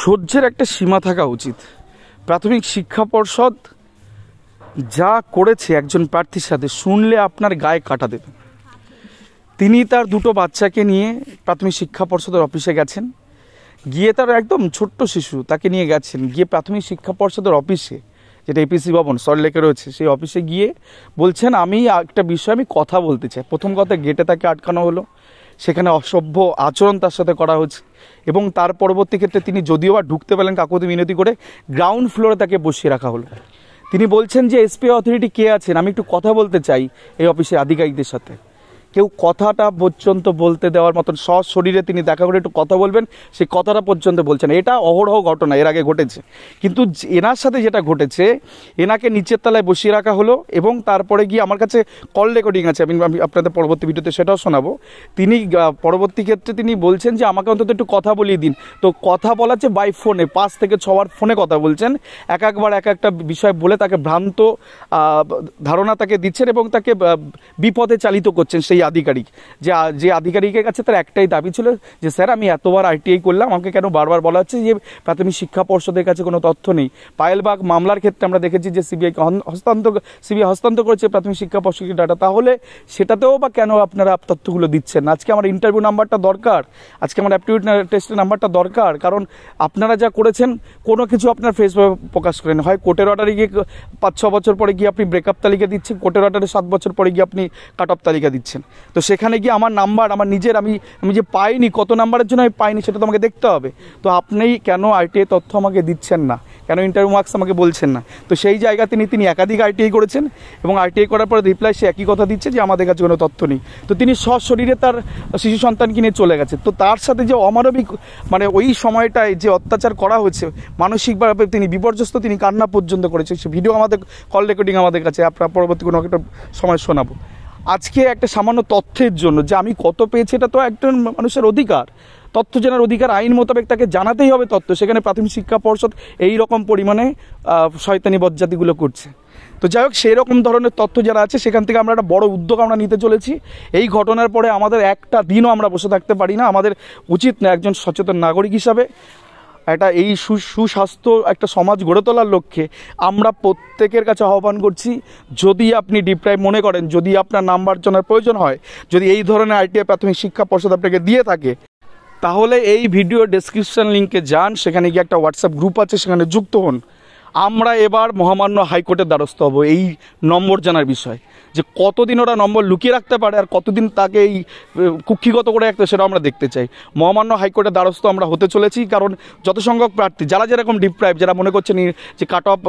সহ্যের একটা সীমা থাকা উচিত। প্রাথমিক শিক্ষা পর্ষদ যা করেছে একজন প্রার্থীর সাথে শুনলে আপনার গায়ে কাটা দেবে। তিনি তার দুটো বাচ্চাকে নিয়ে প্রাথমিক শিক্ষা পর্ষদের অফিসে গেছেন, গিয়ে তার একদম ছোট্ট শিশু তাকে নিয়ে গেছেন, গিয়ে প্রাথমিক শিক্ষা পর্ষদের অফিসে, যেটা এপিসি ভবন সল্টলেকে রয়েছে, সেই অফিসে গিয়ে বলছেন আমি একটা বিষয়ে আমি কথা বলতে চাই। প্রথম কথা, গেটে তাকে আটকানো হলো, সেখানে অসভ্য আচরণ তার সাথে করা হচ্ছে এবং তার পরবর্তী ক্ষেত্রে তিনি যদিও বা ঢুকতে পেলেন কাকুতি মিনতি করে, গ্রাউন্ড ফ্লোরে তাকে বসিয়ে রাখা হলো। তিনি বলছেন যে এসপি অথরিটি কে আছেন, আমি একটু কথা বলতে চাই এই অফিসের আধিকারিকদের সাথে। কেউ কথাটা পর্যন্ত বলতে দেওয়ার মতন সশরীরে তিনি দেখা করে একটু কথা বলবেন, সেই কথাটা পর্যন্ত বলছেন। এটা অহরহ ঘটনা এর আগে ঘটেছে, কিন্তু এনার সাথে যেটা ঘটেছে, এনাকে নিচের তলায় বসিয়ে রাখা হলো এবং তারপরে গিয়ে আমার কাছে কল রেকর্ডিং আছে, আমি আপনাদের পরবর্তী ভিডিওতে সেটাও শোনাবো। তিনি পরবর্তী ক্ষেত্রে তিনি বলছেন যে আমাকে অন্তত একটু কথা বলিয়ে দিন। তো কথা বলাচ্ছে বাই ফোনে, 5 থেকে 6 বার ফোনে কথা বলছেন, একবার এক একটা বিষয় বলে তাকে ভ্রান্ত ধারণা তাকে দিচ্ছেন এবং তাকে বিপদে চালিত করছেন। সেই আধিকারিক যে আধিকারিকের কাছে তার একটাই দাবি ছিল যে স্যার আমি এতবার আইটিআই করলাম, আমাকে কেন বারবার বলা হচ্ছে যে প্রাথমিক শিক্ষা পর্ষদের কাছে কোনো তথ্য নেই। পায়েলবাগ মামলার ক্ষেত্রে আমরা দেখেছি যে সিবিআই হস্তান্তর করেছে প্রাথমিক শিক্ষা পর্ষদের ডাটা, তাহলে সেটাতেও বা কেন আপনারা তথ্যগুলো দিচ্ছেন না? আজকে আমার ইন্টারভিউ নাম্বারটা দরকার, আজকে আমার অ্যাপটিটিউড টেস্টের নাম্বারটা দরকার, কারণ আপনারা যা করেছেন কোনো কিছু আপনার ফেসবুকে প্রকাশ করেন। হয় কোর্টের অর্ডারে গিয়ে 5-6 বছর পরে গিয়ে আপনি ব্রেকআপ তালিকা দিচ্ছেন, কোর্টের অর্ডারে 7 বছর পরে গিয়ে আপনি কাট অফ তালিকা দিচ্ছেন। তো সেখানে গিয়ে আমার নাম্বার, আমার নিজের, আমি যে পাইনি, কত নাম্বারের জন্য আমি পাইনি সেটা তো আমাকে দেখতে হবে। তো আপনি কেন আইটিআই তথ্য আমাকে দিচ্ছেন না, কেন ইন্টারভিউ মার্কস আমাকে বলছেন না? তো সেই জায়গা তিনি একাধিক আইটিআই করেছেন এবং আইটিআই করার পরে রিপ্লাই সে একই কথা দিচ্ছে যে আমাদের কাছে কোনো তথ্য নেই। তো তিনি সশরীরে তার শিশু সন্তানকে নিয়ে চলে গেছে। তো তার সাথে যে অমানবিক মানে ওই সময়টায় যে অত্যাচার করা হয়েছে, মানসিকভাবে তিনি বিপর্যস্ত, তিনি কান্না পর্যন্ত করেছে। সে ভিডিও আমাদের কল রেকর্ডিং আমাদের কাছে, আপনার পরবর্তী কোনো একটা সময় শোনাবো। আজকে একটা সামান্য তথ্যের জন্য যে আমি কত পেয়েছি, এটা তো একজন মানুষের অধিকার, তথ্য জানার অধিকার, আইন মোতাবেক তাকে জানাতেই হবে তথ্য। সেখানে প্রাথমিক শিক্ষা পর্ষদ এই রকম পরিমাণে শয়তানি বজ্জাতিগুলো করছে। তো যাই হোক, সেই রকম ধরনের তথ্য যারা আছে সেখান থেকে আমরা একটা বড় উদ্যোগ আমরা নিতে চলেছি। এই ঘটনার পরে আমাদের একটা দিনও আমরা বসে থাকতে পারি না, আমাদের উচিত না একজন সচেতন নাগরিক হিসাবে এটা এই সুস্বাস্থ্য একটা সমাজ গড়ে তোলার লক্ষ্যে আমরা প্রত্যেকের কাছে আহ্বান করছি, যদি আপনি ডিপ্রাইভ মনে করেন, যদি আপনার নাম্বার জানার প্রয়োজন হয়, যদি এই ধরনের আইটিআই প্রাথমিক শিক্ষা পর্ষদ আপনাকে দিয়ে থাকে, তাহলে এই ভিডিও ডেসক্রিপশন লিঙ্কে যান, সেখানে গিয়ে একটা হোয়াটসঅ্যাপ গ্রুপ আছে, সেখানে যুক্ত হন। আমরা এবার মহামান্য হাইকোর্টের দ্বারস্থ হব এই নম্বর জানার বিষয়, যে কতদিন ওরা নম্বর লুকিয়ে রাখতে পারে আর কতদিন তাকে এই কুক্ষিগত করে রাখতে, সেটা আমরা দেখতে চাই। মহামান্য হাইকোর্টের দ্বারস্থ আমরা হতে চলেছি, কারণ যত সংখ্যক প্রার্থী যারা যেরকম ডিপ্রাইভ, যারা মনে করছেন যে কাট অফ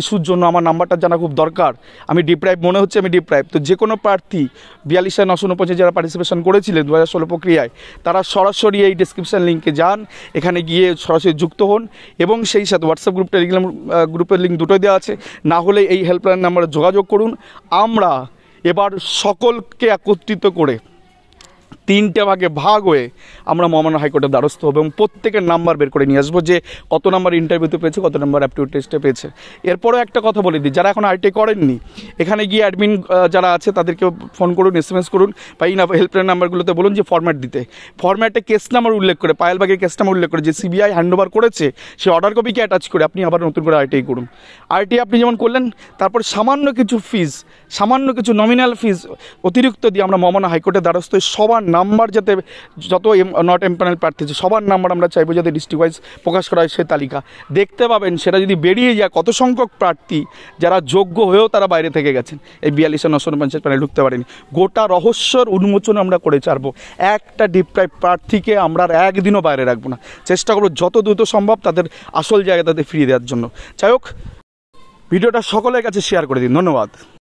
ইস্যুর জন্য আমার নাম্বারটা জানা খুব দরকার, আমি ডিপ্রাইভ মনে হচ্ছে আমি ডিপ্রাইভ, তো যে কোনো প্রার্থী 42,949 যারা পার্টিসিপেশন করেছিলেন 2016 প্রক্রিয়ায়, তারা সরাসরি এই ডেসক্রিপশন লিঙ্কে যান, এখানে গিয়ে সরাসরি যুক্ত হন এবং সেই সাথে হোয়াটসঅ্যাপ টেলিগ্রাম গ্রুপের লিঙ্ক দুটোই দেওয়া আছে, না হলে এই হেল্পলাইন নাম্বারে যোগাযোগ করুন। আমরা এবার সকলকে একত্রিত করে 3টে ভাগে ভাগ হয়ে আমরা মহামান্য হাইকোর্টের দ্বারস্থ হবো এবং প্রত্যেকের নাম্বার বের করে নিয়ে আসবো, যে কত নাম্বার ইন্টারভিউতে পেয়েছে, কত নাম্বার অ্যাপটিটিউড টেস্টে পেয়েছে। এরপরেও একটা কথা বলে দিই, যারা এখন আইটিআই করেননি, এখানে গিয়ে অ্যাডমিন যারা আছে তাদেরকে ফোন করুন, এসএমএস করুন, বা এই হেল্পলাইন নাম্বারগুলোতে বলুন যে ফরম্যাট দিতে। ফরম্যাটে কেস নাম্বার উল্লেখ করে, পায়েলবাগের কেস নাম্বার উল্লেখ করে, যে সিবিআই হ্যান্ডওভার করেছে সেই অর্ডার কপিকে অ্যাটাচ করে আপনি আবার নতুন করে আইটিআই করুন। আইটিআই আপনি যেমন করলেন, তারপর সামান্য কিছু ফিজ, সামান্য কিছু নমিনাল ফিজ অতিরিক্ত দিয়ে আমরা মহামান্য হাইকোর্টের দ্বারস্থ সবার নাম্বার, যাতে যত নট এমপ্যানেল প্রার্থী আছে সবার নাম্বার আমরা চাইবো যাতে ডিস্ট্রিক্ট ওয়াইজ প্রকাশ করা হয়। সেই তালিকা দেখতে পাবেন, সেটা যদি বেরিয়ে যায় কত সংখ্যক প্রার্থী যারা যোগ্য হয়েও তারা বাইরে থেকে গেছেন, এই 42,949 প্যানেল ঢুকতে পারেনি। গোটা রহস্যর উন্মোচন আমরা করে ছাড়বো। একটা ডিপ্রাইভ প্রার্থীকে আমরা আর একদিনও বাইরে রাখবো না, চেষ্টা করবো যত দ্রুত সম্ভব তাদের আসল জায়গা তাদের ফিরিয়ে দেওয়ার জন্য। যাই হোক, ভিডিওটা সকলের কাছে শেয়ার করে দিন। ধন্যবাদ।